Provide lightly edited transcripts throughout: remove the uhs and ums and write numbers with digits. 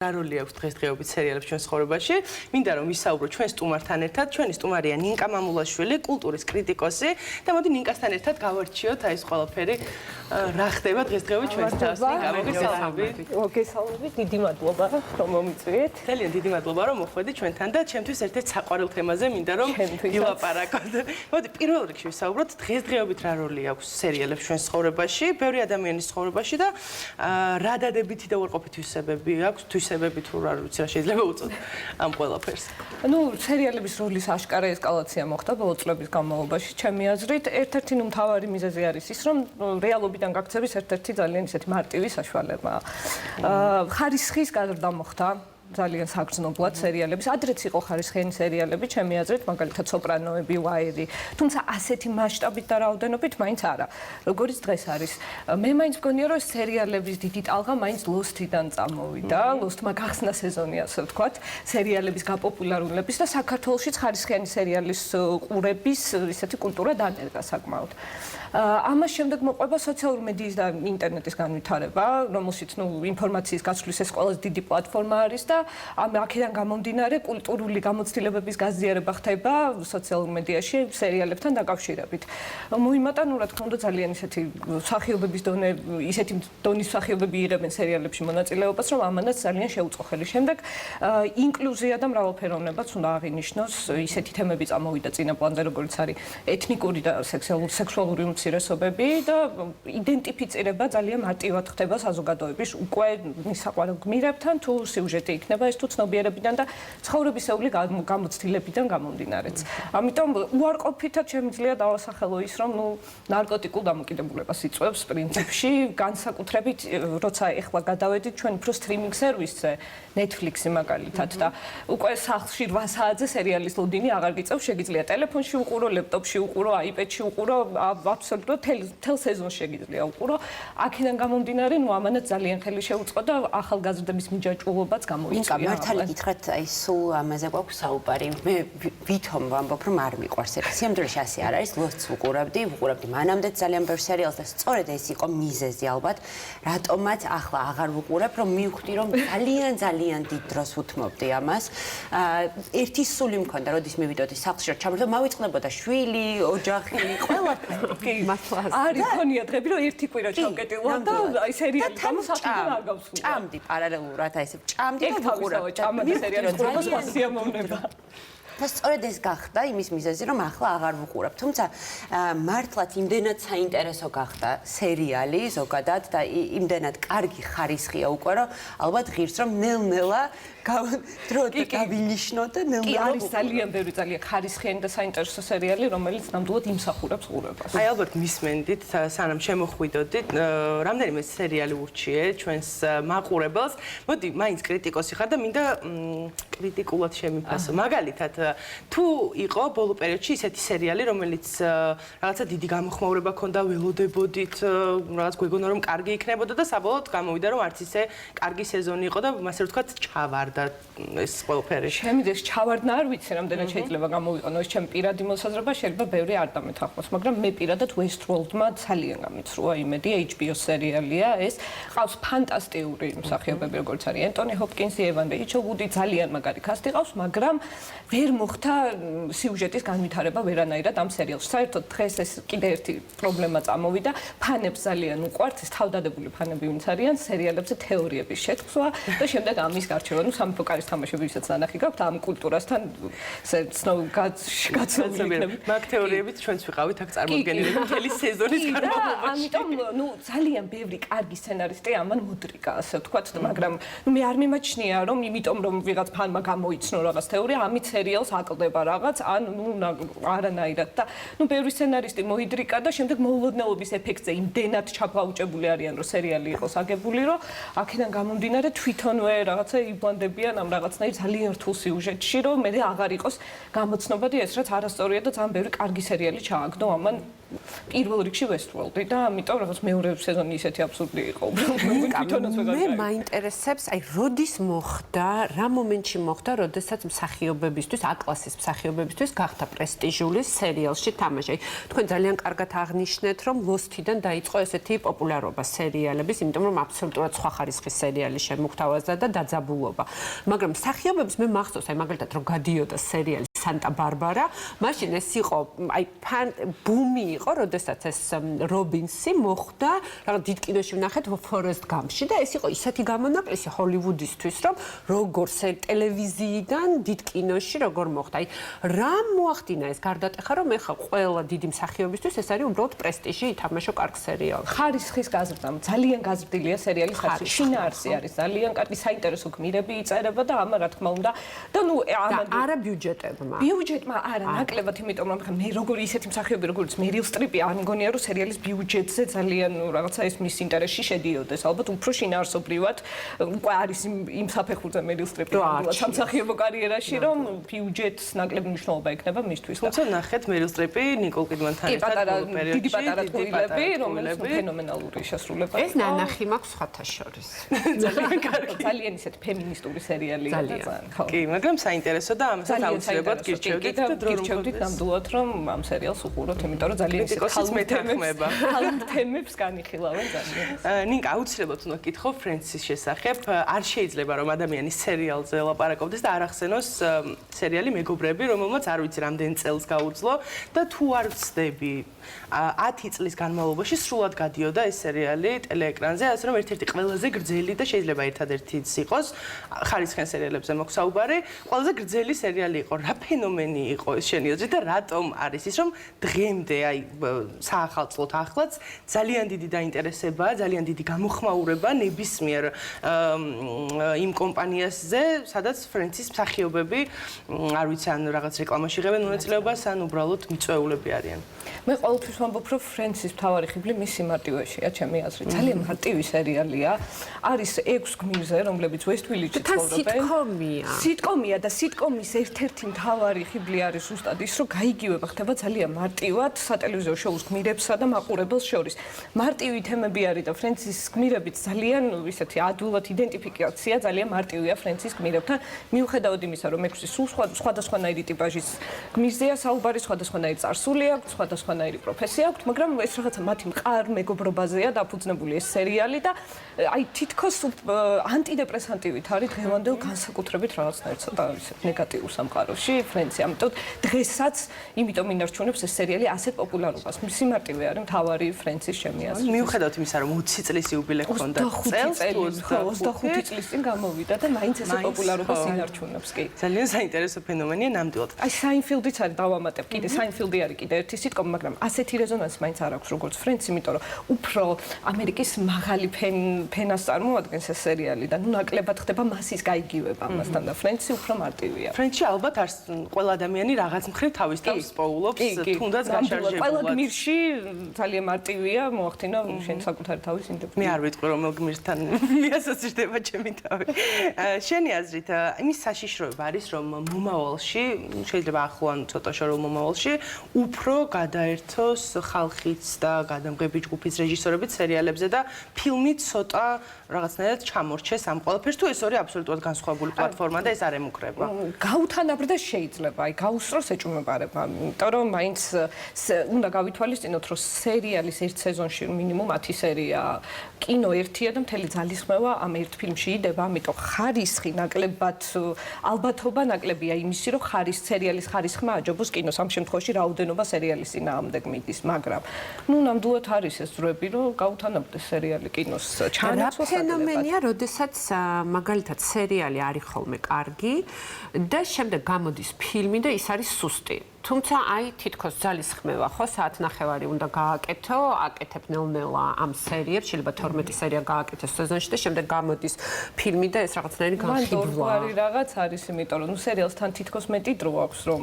როლი აქვს დღესდღეობით სერიალებს ჩვენს ცხოვრებაში. მინდა რომ ვისაუბრო ჩვენ სტუმართან ერთად. ჩვენი სტუმარია ნინკა მამულაშვილი, კულტურის კრიტიკოსი და მოდი ნინკასთან ერთად გავარჩიოთ აი ეს ყველაფერი რა ხდება დღესდღეობით ჩვენს თავს. ნინკა, მოგესალმებით. მოგესალმებით, დიდი მადლობა რომ მომიწვიეთ. ძალიან დიდი მადლობა რომ მოხვედი ჩვენთან და ჩემთვის ერთ-ერთ საყვარელ თემაზე მინდა რომ ვილაპარაკოთ. მოდი პირველ რიგში ვისაუბროთ დღესდღეობით რა როლი აქვს სერიალებს ჩვენს ცხოვრებაში, ბევრი ადამიანის ცხოვრებაში და რა დადებითი და უარყოფითი თვისებები აქვს თვისებები თუ რა ვიცი რა შეიძლება უწოდო ამ ყველაფერს. სერიალების როლის აშკარა ესკალაცია მოხდა ბოლო წლების განმავლობაში, ჩემი აზრით, ერთ-ერთი მთავარი მიზეზი არის ის, რომ რეალობიდან გაქცევის ერთ-ერთი ძალიან ისეთი მარტივი საშუალებაა. ხარისხის გაზრდა მოხდა ძალიან საგრძნობლად სერიალების. ადრეც იყო ხარისხიანი სერიალები, ჩემი აზრით, მაგალითად სოპრანოები, ვაირი, თუმცა ასეთი მასშტაბით და რაოდენობით მაინც არა. როგორც დღეს არის. მე მაინც მგონია, რომ სერიალების დიდი ტალღა მაინც ლოსტიდან წამოვიდა. ლოსტმა გახსნა სეზონი, ასე ვთქვათ, სერიალების გაპოპულარულების და საქართველოშიც ხარისხიანი სერიალის ყურების ისეთი კულტურა დანერგა საკმაოდ. ამას შემდეგ მოყვება სოციალური მედიის და ინტერნეტის განვითარება, რომელშიც ინფორმაციის გაცვლის ეს ყველაზე დიდი პლატფორმა არის და აქედან გამომდინარე კულტურული გამოცდილებების გაზიარება ხდება სოციალურ მედიაში სერიალებთან დაკავშირებით. მოიმატა, რა თქმა უნდა, ძალიან ისეთი მსახიობების დონე, ისეთი დონის მსახიობები იღებენ სერიალებში მონაწილეობას, რომ ამანაც ძალიან შეუწყო ხელი. შემდეგ ინკლუზია და მრავალფეროვნებაც უნდა აღინიშნოს, ისეთი თემები წამოვიდა წინა პლანზე, როგორც არის ეთნიკური და სექსუალური უმცირესობები და იდენტიფიცირება ძალიან მარტივად ხდება საზოგადოების უკვე საყვარელ გმირებთან თუ სიუჟეტი იქნება ეს თუ ცნობიერებიდან და ცხოვრებისეული გამოცდილებიდან გამომდინარეც. ამიტომ უარყოფითად შემიძლია დავასახელო ის, რომ ნარკოტიკულ დამოკიდებულებას იწვევს პრინციპში, განსაკუთრებით როცა ეხლა გადავედით ჩვენ უფრო სტრიმინგ სერვისზე, Netflix-ი მაგალითად და უკვე სახლში 8 საათზე სერიალის ლოდინი აღარ გიწევს, შეგიძლია ტელეფონში უყურო, ლეპტოპში უყურო, iPad-ში უყურო, აბსოლუტურად თელ სეზონს შეგიძლია უყურო. აქედან გამომდინარე, ამანაც ძალიან ხელი შეუწყო და ახალგაზრდების მიჯაჭვულობაც გამოიწვია. მართალი გითხრათ, აი სულ ამაზე გვაქვს საუბარი. მე ვითომ ვამბობ, რომ არ მიყვარს ეს. სიამოვნებაში ასე არ არის, ლოსტს ვუყურებდი მანამდეც ძალიან ბევრ სერიალს და სწორედ ეს იყო მიზეზი ალბათ, რატომაც ახლა აღარ ვუყურებ, რომ მივხვდი, რომ ძალიან დიდ დროს უთმობდი ამას. ერთი სული მქონდა, როდის მივიდოდი სახლში, რომ ჩამოვიდო, მავიწყდებოდა შვილი, ოჯახი, ყველაფერი. არის ქონია დღები, რომ ერთი კვირა ჩავკეტილა და აი სერიალი გამოსახდა არ გავსულა. ჭამდი პარალელურად აი ესე ჭამდი და ვუყურებდი. ჭამდი სერიალის ყურება სხვა სიამოვნება. და სწორედ ეს გახდა იმის მიზეზი, რომ ახლა აღარ ვუყურებ. თუმცა მართლაც იმდენად საინტერესო გახდა სერიალი ზოგადად და იმდენად კარგი ხარისხია უკვე, რომ ალბათ ღირს რომ ნელ-ნელა დრო გავინიშნო და ნელ-ნელა არის ძალიან ბევრი ძალიან ხარისხიანი და საინტერესო სერიალი, რომელიც ნამდვილად იმსახურებს ყურებას. აი ალბათ მისმენდით, სანამ შემოხვიდოდით, რამდენიმე სერიალი ურჩიე ჩვენს მაყურებელს. მოდი, მაინც კრიტიკოსი ხარ და მინდა კრიტიკულად შემიფასო. მაგალითად, თუ იყო ბოლო პერიოდში ისეთი სერიალი, რომელიც რაღაცა დიდი გამოხმაურება ჰქონდა, ველოდებოდით, რაღაც გვეგონა რომ კარგი იქნებოდა და საბოლოოდ გამოვიდა რომ არც ისე კარგი სეზონი იყო და ასე ვთქვათ, ჩავარდა ეს ყველაფერი. შემიძლია ჩავარდნა არ ვიცი, რამდენად შეიძლება გამოვიყენო ეს ჩემი პირადი მოსაზრება, შეიძლება ბევრი არ დამეთანხმოს, მაგრამ მე პირადად Westworld-მა ძალიან გამიცრუა იმედი, HBO სერიალია ეს. ყავს ფანტასტიკური მსახიობები, როგორც არის ენტონი ჰოპკინსი, ევან რეიჩელ ვუდი, ძალიან მაგარი კასტი ყავს, მაგრამ ვერ მოხდა სიუჟეტის განვითარება ვერანაირად ამ სერიალში. საერთოდ დღეს ეს კიდე ერთი პრობლემა წამოვიდა. ფანებს ძალიან უყვართ, ეს თავდადებული ფანები ვინც არიან, სერიალებზე თეორიების შექმნა და შემდეგ ამის გარჩევა. სამეფო კარის თამაშები, ვისაც ნანახი გაქვთ, ამ კულტურასთან გაცნობილი. მაგ თეორიებით ჩვენც ვიყავით აქ წარმოდგენილი მთელი სეზონის განმავლობაში. ამიტომ ძალიან ბევრი კარგი სცენარისტი ამან მოდრიგა, ასე ვთქვათ, მაგრამ მე არ მიმაჩნია, რომ იმიტომ რომ ვიღაც ფანმა გამოიცნო რაღაც თეორია, ამით სერიალს აკლდება რაღაც, ან არანაირად და ბევრი სცენარისტი მოიდრიკა და შემდეგ მოულოდნელობის ეფექტზე იმდენად ჩაბაუჭებული არიან, რომ სერიალი იყოს აგებული, რომ აქედან გამომდინარე თვითონვე რაღაცა იბლანდებიან ამ რაღაცნაირ ძალიან რთულ სიუჟეტში, რომ მე აღარ იყოს გამოცნობადი ეს, რაც არასწორია და ძალიან ბევრი კარგი სერიალი ჩააგდო ამან პირველ რიგში ვესტვოლდი და ამიტომ რაღაც მეორე სეზონი ისეთი აბსურდი იყო. მე მაინტერესებს, აი, როდის მოხდა, რა მომენტში მოხდა, როდესაც მსახიობებისთვის, A-კლასის მსახიობებისთვის გახდა პრესტიჟული სერიალში თამაში. თქვენ ძალიან კარგად აღნიშნეთ, რომ Lost-დან დაიწყო ესეთი პოპულარობა სერიალების, იმიტომ რომ აბსოლუტურად სხვა ხარისხის სერიალი შემოგთავაზა და დაძაბულობა. მაგრამ მსახიობებს მე მახსოვს, აი, მაგალითად, რომ გადიოდა სერიალი Santa Barbara, მაშინ ეს იყო, აი, ბუმი იყო, როდესაც ეს რობინსი მოხდა, რაღაც დიდ კინოში ვნახეთ Forrest Gump-ში და ეს იყო ისეთი გამონაკლისი ჰოლივუდისთვის, რომ როგორ ტელევიზიიდან დიდ კინოში როგორ მოხდა. აი, რა მოახდინა ეს გარდატეხა, რომ ეხა ყველა დიდი მსახიობისთვის ეს არის უბრალოდ პრესტიჟი ითამაშო კარგ სერიალში. ხარისხის გაზრდა, ძალიან გაზრდილია სერიალის ხარისხი. შინაარსი არის ძალიან კარგი, საინტერესო გმირები იწერება და ამა რა თქმა უნდა. და ნუ არა ბიუჯეტებმა. ბიუჯეტმა არა ნაკლებად, იმიტომ რომ მე როგორი ისეთი მსახიობი როგორც მერილ სტრიპი არ მგონია რომ სერიალის ბიუჯეტზე ძალიან რაღაცა ის მის ინტერესში შედიოდეს. ალბათ უფრო შინაარსობრივად უკვე არის იმ საფეხურზე მერილ სტრიპი სამსახიობო კარიერაში რომ ბიუჯეტს ნაკლები მნიშვნელობა ექნება მისთვის. თუმცა ნახეთ მერილ სტრიპი ნიკოლ კიდმანთან ერთად პერიოდში დიდი პატარა ტყუილები, რომელიც ფენომენალური შესრულება. ეს ნანახი მაქვს სხვათა შორის. ძალიან კარგი. ძალიან ისეთი ფემინისტური სერიალია ძალიან. კი, მაგრამ საინტერესო და ამასაც აუცილებლად გირჩევდით და დრო გირჩევდით ნამდვილად რომ ამ სერიალს უყუროთ, იმიტომ რომ ძალიან კრიტიკოსის მეთანხმება. ხალხ თემებს განიხილავენ ძალიან. ნინკა, აუცილებლად უნდა გითხო ფრენცის შესახებ. არ შეიძლება რომ ადამიანი სერიალზე ლაპარაკობდეს და არ ახსენოს სერიალი მეგობრები, რომელმაც არ ვიცი რამდენი წელს გაუძლო და თუ არ ვცდები 10 წლის განმავლობაში სრულად გადიოდა ეს სერიალი ტელეეკრანზე, ასე რომ ერთ-ერთი ყველაზე გრძელი და შეიძლება ერთადერთიც იყოს ხარისხიან სერიალებზე მოხდა საუბარი, ყველაზე გრძელი სერიალი იყო. რა ფენომენი იყო ეს შენი აზრით და რატომ არის ის, რომ დღემდე აი საახალწლოდ ახლაც ძალიან დიდი დაინტერესებაა, ძალიან დიდი გამოხმაურება ნებისმიერ იმ კომპანიაზე, სადაც ფრენცის მსახიობები, არ ვიცი, ან რაღაც რეკლამაში იღებენ მონაწილეობას, ან უბრალოდ მიწვეულები არიან. მე ყოველთვის ვამბობ, რომ ფრენცის მთავარი ხიბლი მის სიმარტივეშია, ჩემი აზრით. ძალიან მარტივი სერიალია. არის 6 გმირზე, რომლებიც ვესტვილიჩში ცხოვრობენ. სიტკომია და სიტკომის ერთ-ერთი მთავარი ხიბლი არის ზუსტად ის, რომ გაიგივება ხდება ძალიან მარტივად სატელევიზიო შოუს გმირებსა და მაყურებელს შორის. მარტივი თემები არის და ფრენცის გმირებიც ძალიან ისეთი ადვილად იდენტიფიკაცია ძალიან მარტივია ფრენცის გმირებთან. მიუხედავად იმისა, რომ 6 სულ სხვადასხვანაირი ტიპაჟის გმირზეა საუბარი, სხვადასხვანაირი წარსული აქვს, სხვადასხვანაირი პროფესია აქვს, მაგრამ ეს რაღაცა მათი მყარ მეგობრობაზეა დაფუძნებული ეს სერიალი და აი თითქოს ანტიდეპრესანტივით არის დღევანდელ განსაკუთრებით რაღაცნაირად ცოტა ისეთ ნეგატიურ სამყაროში ფრენცი. ამიტომ დღესაც იმიტომ ინარჩუნებს ეს სერიალი ასეთ პოპულარობას. მისი მარტივი არის მთავარი ფრენცის ჩემი აზრით. მიუხედავად იმისა, რომ 20 წლის იუბილე ჰქონდა წელს, 25 წლის წინ გამოვიდა და მაინც ეს პოპულარობას ინარჩუნებს კი. ძალიან საინტერესო ფენომენია ნამდვილად. აი საინფილდიც არის დავამატებ კიდე საინფილდი არის კიდე ერთი სიტკომი, მაგრამ ასეთი რეზონანსი მაინც არ აქვს როგორც ფრენცი, იმიტომ რომ უფრო ამერიკის მაღალი ფენას წარმოადგენს ეს სერიალი და ნუ ნაკლებად ხდება მასის გაიგივება ამასთან და ფრენცი უფრო მარტივია. ფრენცში ალბათ ყველა ადამიანი რაღაც მხრივ თავის თავს პოულობს, თუნდაც გაშარჟებულად. ყველა გმირში ძალიან მარტივია, მოახდინა შენ საკუთარი თავის ინტერპრეტაცია. მე არ ვიტყვი რომელ გმირთან მიასოცირდება ჩემი თავი. შენი აზრით, იმის საშიშროება არის, რომ მომავალში, შეიძლება ახლო ან ცოტა შორეულ მომავალში, უფრო გადაერთოს ხალხიც და გადამღები ჯგუფის რეჟისორებიც სერიალებზე და ფილმი ცოტა რაღაცნაირად ჩამორჩეს ამ ყველაფერს, თუ ეს ორი აბსოლუტურად განსხვავებული პლატფორმა და ეს არ ემუქრება. გაუთანაბრდა შეიძლება, აი გაუსწროს ეჭვმეპარება, იმიტომ რომ მაინც უნდა გავითვალისწინოთ, რომ სერიალის ერთ სეზონში მინიმუმ 10 სერია, კინო ერთია და მთელი ძალისხმევა ამ ერთ ფილმში იდება, ამიტომ ხარისხი ნაკლებად ალბათობა ნაკლებია იმისი, რომ სერიალის ხარისხმა აჯობოს კინოს. ამ შემთხვევაში რაოდენობა სერიალის წინააღმდეგ მიდის, მაგრამ ნუ ნამდვილად არის ეს ძრები, რომ გაუთანაბრდეს სერიალი კინოს ჩანაცვლას. ფენომენია, როდესაც მაგალითად სერიალი არის ხოლმე კარგი და შემდეგ გამოდის ფილმი და ის არის სუსტი. თუმცა აი თითქოს ძალისხმევა ხო საათნახევარი უნდა გააკეთო, აკეთებ ნელ-ნელა ამ სერიებს, შეიძლება 12 სერია გააკეთოს სეზონში და შემდეგ გამოდის ფილმი და ეს რაღაცნაირი განხილვა. მანდ რაღაც არის, იმიტომ რომ ნუ სერიალსთან თითქოს მეტი დრო აქვს, რომ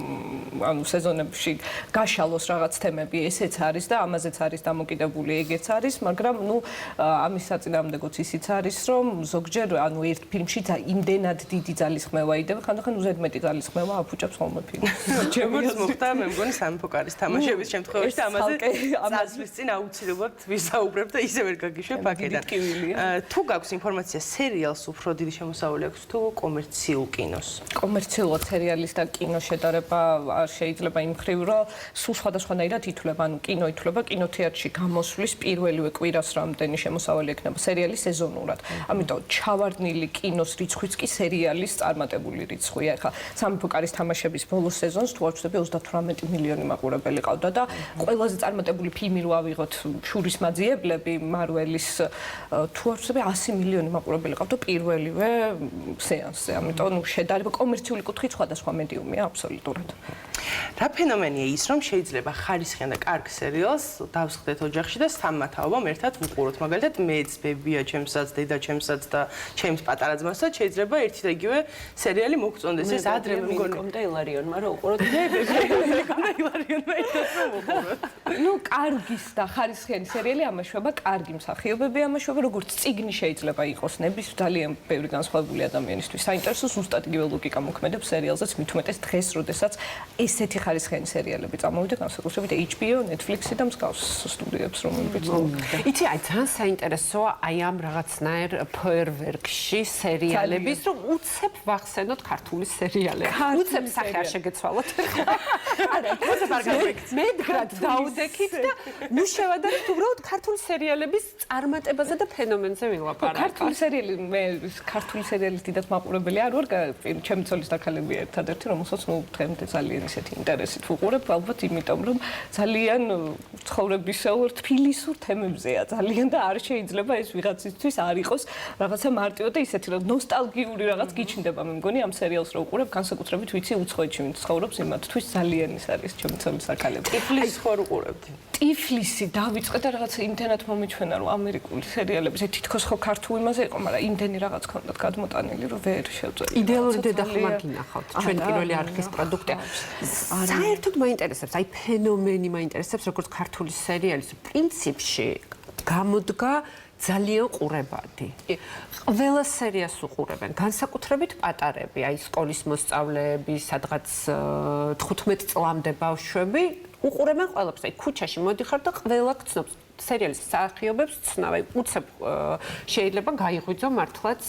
ანუ სეზონებში გაშალოს რაღაც თემები, ესეც არის და ამაზეც არის დამოკიდებული, ეგეც არის, მაგრამ ნუ ამის საწინააღმდეგოც ისიც არის, რომ ზოგჯერ ანუ ერთ ფილმში იმდენად დიდი ძალისხმევა იდება, ხანდახან უზედმეტი ძალისხმევა აფუჭებს ხოლმე ფილმს. მოხდა, მე მგონი სამეფო კარის თამაშების შემთხვევაში და ამაზე წასვლის წინ აუცილებლად ვისაუბრებ და ისე ვერ გაგიშვებ აქედან. თუ გაქვს ინფორმაცია, სერიალს უფრო დიდი შემოსავალი აქვს თუ კომერციულ კინოს? კომერციულად სერიალის და კინოს შედარება არ შეიძლება იმ მხრივ, რომ სულ სხვადასხვანაირად ითვლება, ანუ კინო ითვლება კინოთეატრში გამოსვლის პირველივე კვირას რამდენი შემოსავალი ექნება სერიალი სეზონურად. ამიტომ ჩავარდნილი კინოს რიცხვიც კი სერიალის წარმატებული რიცხვია. ეხლა სამეფო კარის თამაშების ბოლო სეზონს თუ არ ვცდები 38 მილიონი მაყურებელი ყავდა და ყველაზე წარმატებული ფილმი რო ავიღოთ შურის მაძიებლები მარველის თუ არ ვცდები 100 მილიონი მაყურებელი ყავდა პირველივე სეანსზე. ამიტომ ნუ შედარება კომერციული კუთხით სხვადასხვა მედიუმია აბსოლუტურად. რა ფენომენია ის, რომ შეიძლება ხარისხიან და კარგ სერიალს დავსხდეთ ოჯახში და სამმა თაობამ ერთად ვუყუროთ. მაგალითად, მეც, ბებია, ჩემსაც, დედა ჩემსაც და ჩემს პატარა ძმასაც შეიძლება ერთი და იგივე სერიალი მოგწონდეს. ეს ადრე მე მგონი და ილარიონმა რა უყუროთ. ილარიონმა ერთად ვუყუროთ. ნუ კარგის და ხარისხიანი სერიალი ამაშვება, კარგი მსახიობები ამაშვება, როგორც წიგნი შეიძლება იყოს ნების ძალიან ბევრი განსხვავებული ადამიანისთვის. საინტერესო ზუსტად იგივე ლოგიკა მოქმედებს სერიალზეც, მით უმეტეს დღეს, როდესაც ესეთი ხარისხიანი სერიალები წამოვიდა განსაკუთრებით HBO, Netflix-ი და მსგავს სტუდიებს, რომლებიც იცი, აი ძალიან საინტერესოა აი ამ რაღაცნაირ ფოიერვერკში სერიალების, რომ უცებ ვახსენოთ ქართული სერიალები. უცებ სახე არ შეგეცვალოთ. არა, უცებ არ გავიქცეთ. მედგრად დაუდექით და ნუ შევადარეთ უბრალოდ ქართული სერიალების წარმატებაზე და ფენომენზე ვილაპარაკოთ. ქართული სერიალი მე ქართული სერიალის დიდად მაყურებელი არ ვარ, ჩემი ცოლის დაქალებია ერთადერთი, რომელსაც ნუ დღემდე ძალიან ისეთი ინტერესით ვუყურებ, ალბათ იმიტომ რომ ძალიან ცხოვრებისეულ თბილისურ თემებზეა ძალიან და არ შეიძლება ეს ვიღაცისთვის არ იყოს რაღაცა მარტივად და ისეთი რომ ნოსტალგიური რაღაც გიჩნდება მე მგონი ამ სერიალს რო ვუყურებ განსაკუთრებით ვიცი უცხოეთში ვინც ცხოვრობს იმათთვის ძალიან ის არის ჩემი ცოლის დაქალები. ტიფლისს ხარ უყურებდი? ტიფლისი დავიწყე და რაღაცა იმდენად მომიჩვენა რომ ამერიკული სერიალები ეს თითქოს ხო ქართულ იმაზე იყო, მაგრამ იმდენი რაღაც ქონდათ გადმოტანილი რომ ვერ შევწერ. იდეალური დედახმა გინახავთ. ჩვენ პირველი არქის პროდუქტია. საერთოდ მაინტერესებს, აი ფენომენი მაინტერესებს, როგორც ქართული სერიალის პრინციპში გამოდგა ძალიან ყურებადი. ყველა სერიალს უყურებენ, განსაკუთრებით პატარები, აი სკოლის მოსწავლეები, სადღაც 15 წლამდე ბავშვები უყურებენ ყველაფერს. აი ქუჩაში მოდიხარ და ყველა გცნობს სერიალის მსახიობებს ცნავ. უცებ შეიძლება გაიღვიძო მართლაც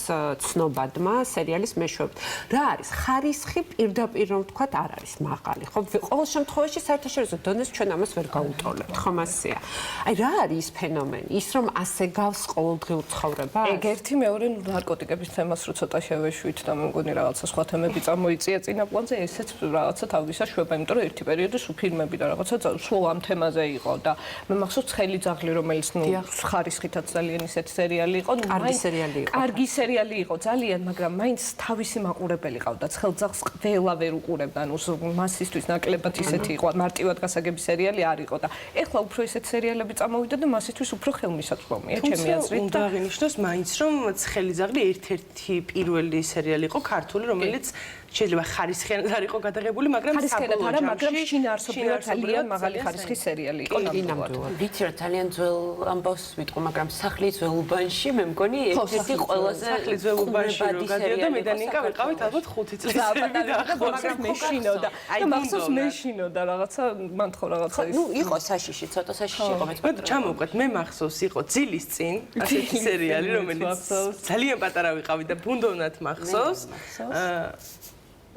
ცნობადმა სერიალის მეშვეობით. რა არის ხარისხი პირდაპირ რომ ვთქვათ არ არის მაღალი. ხო, ყოველ შემთხვევაში საერთაშორისო დონეს ჩვენ ამას ვერ გაუტოლებთ, ხომ ასეა. აი რა არის ის ფენომენი? ის რომ ასე გავს ყოველდღიურ ცხოვრებას? ეგ ერთი, მეორე ნარკოტიკების თემას რო ცოტა შევეშვით და მე მგონი რაღაცა სხვა თემები წამოიწია წინა პლანზე, ესეც რაღაცა თავისა შვება, იმიტომ რომ ერთი პერიოდი სულ ფილმები და რაღაცა სულ ამ თემაზე იყო და მე მახსოვს ცხელი რომელიც ნუ ხარისხითაც ძალიან ისეთი სერიალი იყო, ნუ კარგი სერიალი იყო. კარგი სერიალი იყო ძალიან, მაგრამ მაინც თავისი მაყურებელი ყავდა. ცხელძაღს ყველა ვერ უყურებდა, ანუ მასისთვის ნაკლებად ისეთი იყო, მარტივად გასაგები სერიალი არ იყო და ეხლა უფრო ისეთი სერიალები წამოვიდა და მასისთვის უფრო ხელმისაწვდომია, ჩემი აზრით. უნდა აღინიშნოს მაინც რომ ცხელიზაღლი ერთ-ერთი პირველი სერიალი იყო ქართული, რომელიც შეიძლება ხარისხიანად არ იყო გადაღებული, მაგრამ ხარისხიანად არა, მაგრამ შინაარსობრივად ძალიან მაღალი ხარისხის სერიალი იყო ნამდვილად. ვიცი რომ ძალიან ძველ ამბავს ვიტყვი, მაგრამ სახლის ძველუბანში მე მგონი ერთ-ერთი ყველაზე სახლის ძველუბანში რო გადიოდა მე და ნინკა ვიყავით ალბათ 5 წლის მაგრამ მეშინოდა. და მახსოვს მეშინოდა რაღაცა მან ხო რაღაცა ის. ნუ იყო საშიში, ცოტა საშიში იყო მეც. ჩამოვყეთ, მე მახსოვს იყო ძილის წინ ასეთი სერიალი, რომელიც ძალიან პატარა ვიყავი და ბუნდოვნად მახსოვს.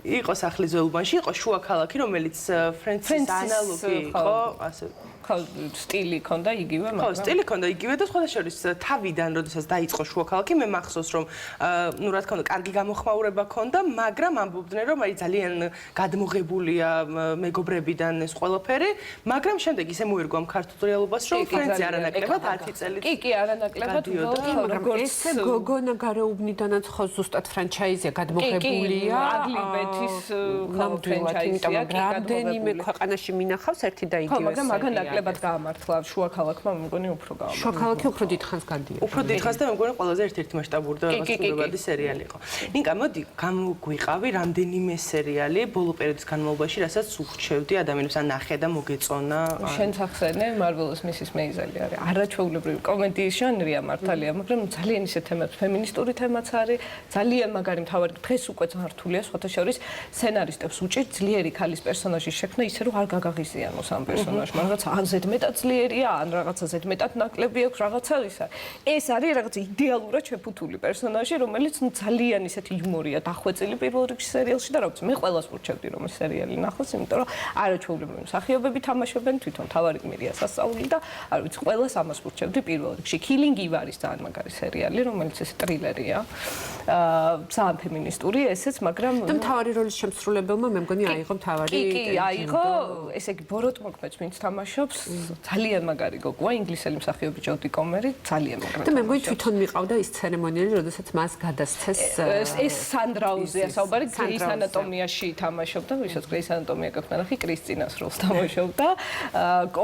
იყო სახლის ძველუბანში, იყო შუა ქალაქი, რომელიც ფრენცის ანალოგი იყო, ასე სტილი ქონდა იგივე, მაგრამ ხო, სტილი ქონდა იგივე და სხვათა შორის თავიდან, როდესაც დაიწყო შუა ქალაქი, მე მახსოვს რომ ნუ რა თქმა უნდა, კარგი გამოხმაურება ქონდა, მაგრამ ამბობდნენ რომ აი ძალიან გადმოღებულია მეგობრებიდან ეს ყველაფერი, მაგრამ შემდეგ ისე მოერგო ამ ქართულ რეალობას, რომ ფრენცი არანაკლებად 10 წელიწად. კი, არანაკლებად, მაგრამ ესე გოგონა გარეუბნიდანაც ხო ზუსტად ფრანჩაიზია გადმოღებულია. აგლიბეთის ფრანჩაიზია, რამდენიმე ქვეყანაში მინახავს ერთი და იგივე. ხო, მაგრამ მაგან ნაკლებად გაამართლა შუა ქალაქმა, მე მგონი უფრო გაამართლა. შუა ქალაქი უფრო დიდხანს გადიოდა. უფრო დიდხანს და მე მგონი ყველაზე ერთ-ერთი მასშტაბური და გასწორებადი სერიალი იყო. ნინკა, მოდი, გამოგვიყავი რამდენიმე სერიალი ბოლო პერიოდის განმავლობაში, რასაც უხრჩევდი ადამიანებს, ან ნახე და მოგეწონა. შენც ახსენე, მარველოს მისის მეიზელი არის. არაჩვეულებრივი კომედიის ჟანრია მართალია, მაგრამ ძალიან ისეთ თემებს, ფემინისტური თემაც არის, ძალიან მაგარი მთავარი დღეს უკვე ძართულია სხვათა შორის სცენარისტებს უჭირთ ძლიერი ქალის პერსონაჟის შექმნა ისე რომ არ გაგაღიზიანოს ამ პერსონაჟმა. რაღაცა ან ზედმეტად ძლიერია, ან რაღაცა ზედმეტად ნაკლები აქვს რაღაცა ისა. ეს არის რაღაც იდეალურად შეფუთული პერსონაჟი, რომელიც ნუ ძალიან ისეთი იუმორია დახვეწილი პირველ რიგში სერიალში და რა ვიცი, მე ყველას ვურჩევდი რომ ეს სერიალი ნახოს, იმიტომ რომ არაჩვეულებრივი მსახიობები თამაშობენ, თვითონ თავარი გმირია სასწაული და არ ვიცი, ყველას ამას ვურჩევდი პირველ რიგში. Killing Eve არის ძალიან მაგარი სერიალი, რომელიც ეს ტრილერია. ძალიან ფემინისტური ესეც, მაგრამ და მთავარი როლის შემსრულებელმა მე მგონი აიღო მთავარი კი, აიღო, ესე იგი ბოროტ მოქმედს, ვინც თამაშობს, ძალიან მაგარი გოგოა, ინგლისელი მსახიობი ჯოდი კომერი, ძალიან მაგარი. და მე მგონი თვითონ მიყავდა ის ცერემონიალი, როდესაც მას გადასცეს ეს სანდრაუზია საუბარი, გრეის ანატომიაში თამაშობდა, ვისაც გრეის ანატომია გაქვთ ნახი, კრისტინას როლს თამაშობდა.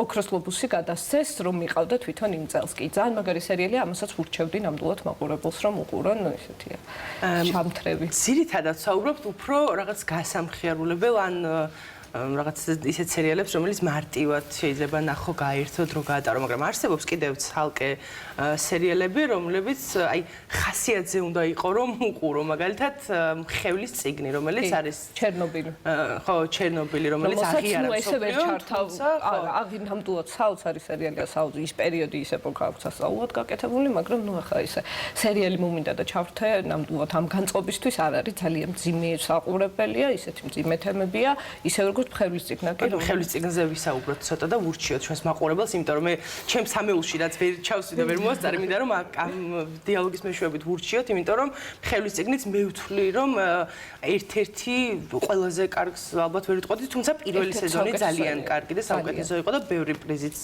ოქროს გლობუსი გადასცეს, რომ მიყავდა თვითონ იმ წელს. კი, ძალიან მაგარი სერიალია, ამასაც ვურჩევდი ნამდვილად მაყურებელს, რომ უყურონ, ესეთია. შამთრები. ძირითადად საუბრობთ უფრო რაღაც გასამხიარულებელ ან რაღაც ისეთ სერიალებს, რომელიც მარტივად შეიძლება ნახო, გაერთო, დრო გაატარო, მაგრამ არსებობს კიდევ ცალკე სერიალები, რომლებიც აი ხასიათზე უნდა იყო, რომ უყურო, მაგალითად მხევლის წიგნი, რომელიც არის ჩერნობილი. ხო, ჩერნობილი, რომელიც აღიარა ესე ვერ ჩართავ, აღი ნამდვილად საუც არის სერიალი, საუც ის პერიოდი, ის ეპოქა აქვს სასწაულად გაკეთებული, მაგრამ ნუ ახლა ესე სერიალი მომინდა და ჩავრთე, ნამდვილად ამ განწყობისთვის არ არის ძალიან მძიმე საყურებელია, ისეთი მძიმე თემებია, ისე როგორც მხევლის წიგნა კი რომ მხევლის წიგნზე ვისაუბროთ ცოტა და ვურჩიოთ ჩვენს მაყურებელს, იმიტომ რომ მე ჩემს სამეულში რაც ვერ ჩავსვი და ვერ მოასწარი, მინდა რომ ამ დიალოგის მეშვეობით ვურჩიოთ, იმიტომ რომ მხევლის წიგნიც მე ვთვლი რომ ერთ-ერთი ყველაზე კარგს ალბათ ვერ ვიტყოდი, თუმცა პირველი სეზონი ძალიან კარგი და საუკეთესო იყო და ბევრი პრიზიც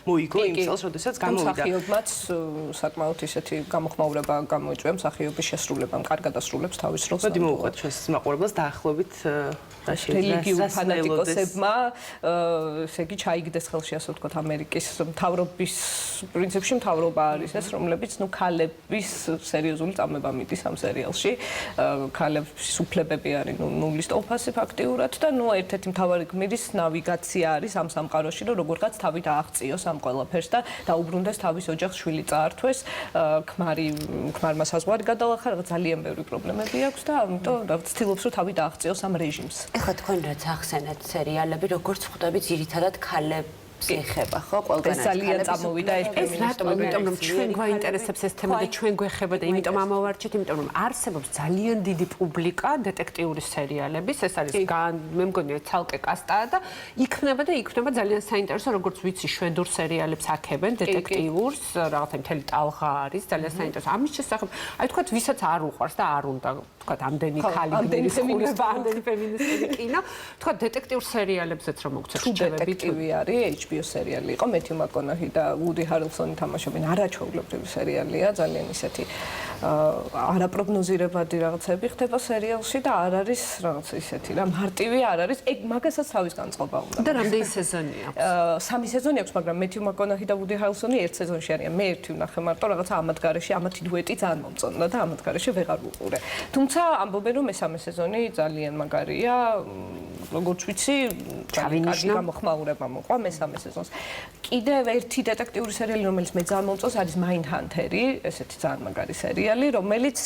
მოიგო იმ წელს, როდესაც გამოვიდა. მსახიობმაც საკმაოდ ისეთი გამოხმაურება გამოიწვია მსახიობის შესრულებამ, კარგად ასრულებს თავის როლს. მოდი მოვუყვეთ ჩვენს მაყურებელს დაახლოებით რა რელიგიურ ფანატიკოსებმა, ესე იგი ჩაიგდეს ხელში, ასე ვთქვათ, ამერიკის მთავრობის პრინციპში მთავრობა არის ეს, რომლებიც ნუ ქალების სერიოზული წამება მიდის ამ სერიალში. ქალების უფლებები არის ნუ ნულის ტოლფასი ფაქტიურად და ნუ ერთ-ერთი მთავარი გმირის ნავიგაცია არის ამ სამყაროში, რომ როგორღაც თავი დააღწიოს ამ ყველაფერს და დაუბრუნდეს თავის ოჯახს, შვილი წაართვეს, ქმარმა საზღვარი გადალახა, ძალიან ბევრი პრობლემები აქვს და ამიტომ ცდილობს რომ თავი დააღწიოს ამ რეჟიმს. ეხლა თქვენ რაც ახსენეთ სერიალები, როგორც ხვდები ძირითადად ქალებს ეხება, ხო? ყველგან ეს ძალიან წამოვიდა ეს რატომ? იმიტომ რომ ჩვენ გვაინტერესებს ეს თემა და ჩვენ გვეხება და იმიტომ ამოვარჩეთ, იმიტომ რომ არსებობს ძალიან დიდი პუბლიკა დეტექტიური სერიალების, ეს არის მე მგონია ცალკე კასტაა და იქნება ძალიან საინტერესო, როგორც ვიცი, შვედურ სერიალებს აქებენ დეტექტიურს, რაღაცა მთელი ტალღა არის, ძალიან საინტერესო. ამის შესახებ, აი თქვათ, ვისაც არ უყვარს და არ უნდა, თქვათ, ამდენი ქალი, ამდენი ფემინისტური კინო, თქვათ, დეტექტიურ სერიალებზეც რომ მოგცეთ რჩევები. დეტექტივი არის HBO სერიალი იყო, მეთიუ მაკონაჰი და უდი ჰარელსონი თამაშობენ, არაჩვეულებრივი სერიალია, ძალიან ისეთი არაპროგნოზირებადი რაღაცები ხდება სერიალში და არ არის რაღაც ისეთი რა მარტივი არ არის, ეგ მაგასაც თავის განწყობა უნდა. და რამდენი სეზონი აქვს? 3 სეზონი აქვს, მაგრამ მეთიუ მაკონაჰი და უდი ჰარელსონი ერთ სეზონში არიან. მე ერთი ვნახე მარტო, რაღაცა ამათ გარეშე, ამათი დუეტი ძალიან მომწონდა და ამათ გარეშე ვეღარ ვუყურე. თუმცა ამბობენ რომ მესამე სეზონი ძალიან მაგარია, როგორც ვიცი, კარგი გამოხმაურება მოყვა მესამე სეზონს. კიდევ ერთი დეტექტიური სერიალი, რომელიც მე ძალიან მომწონს, არის მაინდჰანტერი, ესეთი ძალიან მაგარი სერიალი, რომელიც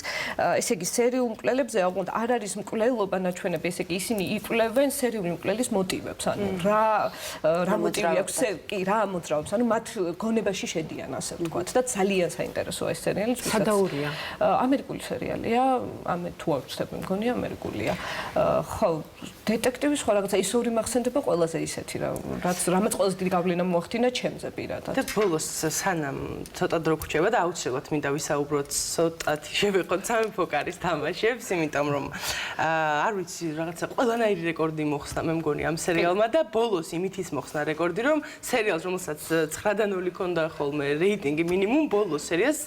ესე იგი სერიულ მკვლელებზე აუგონდა არ არის მკვლელობა ნაჩვენები, ესე იგი ისინი იკვლევენ სერიული მკვლელის მოტივებს, ანუ რა მოტივი აქვს, კი, რა ამოძრავებს, ანუ მათ გონებაში შედიან, ასე ვთქვათ და ძალიან საინტერესოა ეს სერიალი. სადაურია? ამერიკული სერიალია, თუ არ ვცდები, მგონია ამერიკულია. ხო, დეტექტივის სხვა რაღაცა ისორი მახსენდება ყველაზე ისეთი რა, რამაც ყველაზე დიდი გავლენა მოახდინა ჩემზე პირადად. და ბოლოს სანამ ცოტა დრო გვჭირდება და აუცილებლად მინდა ვისაუბროთ ცოტათი შევეყოთ სამეფო კარის თამაშებს, იმიტომ რომ არ ვიცი, რაღაცა ყველანაირი რეკორდი მოხსნა მე მგონი ამ სერიალმა და ბოლოს იმით ის მოხსნა რეკორდი, რომ სერიალს, რომელსაც 9-0 ქონდა ხოლმე რეიტინგი მინიმუმ, ბოლოს სერიალს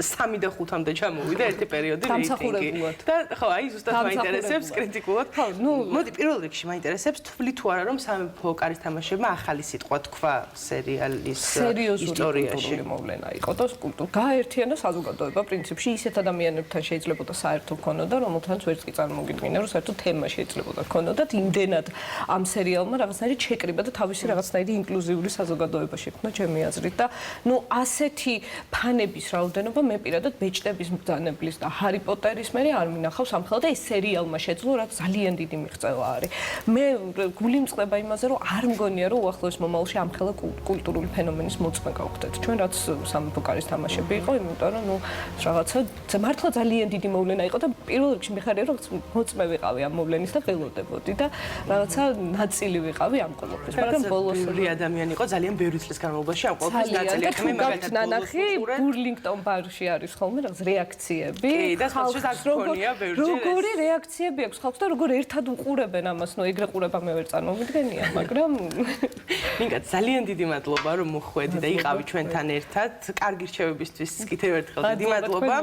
3 და 5-მდე ჩამოვიდა ერთი პერიოდი რეიტინგი. და ხო, აი ზუსტად მაინტერესებს კრიტიკულად. ხო, ნუ მოდი პირველ რიგში მაინტერესებს თვლი თუ არა რომ სამეფო კარის თამაშებმა ახალი სიტყვა თქვა სერიალის ისტორიაში. სერიოზული მოვლენა იყო და გააერთიანა საზოგადოება პრინციპში ისეთ ადამიანებთან შეიძლება და საერთო ქონოდა, რომელთანაც ვერც კი წარმოგიდგინა, რომ საერთო თემა შეიძლება და ქონოდათ, იმდენად ამ სერიალმა რაღაცნაირი ჩეკრიბა და თავისი რაღაცნაირი ინკლუზიური საზოგადოება შექმნა ჩემი აზრით და ნუ ასეთი ფანების რაოდენობა მე პირადად ბეჭდების მბრძანებლის და ჰარი პოტერის მე არ მინახავს ამხელა და ეს სერიალმა შეძლო რაც ძალიან დიდი მიღწევა არის. მე გული მწყდება იმაზე, რომ არ მგონია, რომ უახლოეს მომავალში ამხელა კულტურული ფენომენის მოწმე გავხდეთ. ჩვენ რაც სამეფო კარის თამაშები იყო, იმიტომ რომ ნუ რაღაცა მართლა ძალიან დიდი მოვლენა იყო და პირველ რიგში მიხარია, რომ მოწმე ვიყავი ამ მოვლენის და ველოდებოდი და რაღაცა ნაწილი ვიყავი ამ ყოველფრის. მაგრამ ბოლოს ორი ადამიანი იყო ძალიან ბევრი წლის განმავლობაში ამ ყოველფრის ნაწილი. მე მაგალითად ნანახი ბურლინგტონ ბარში არის ხოლმე რაღაც რეაქციები. კი, და ხალხს აქ გქონია ბევრჯერ. როგორი რეაქციები აქვს ხალხს და როგორ ერთად უყურებენ ამას, ნუ ეგრე ყურება მე ვერ წარმოვიდგენია, მაგრამ ნინკა ძალიან დიდი მადლობა რომ მოხვედი და იყავი ჩვენთან ერთად. კარგი რჩევებისთვის კიდევ ერთხელ დიდი მადლობა.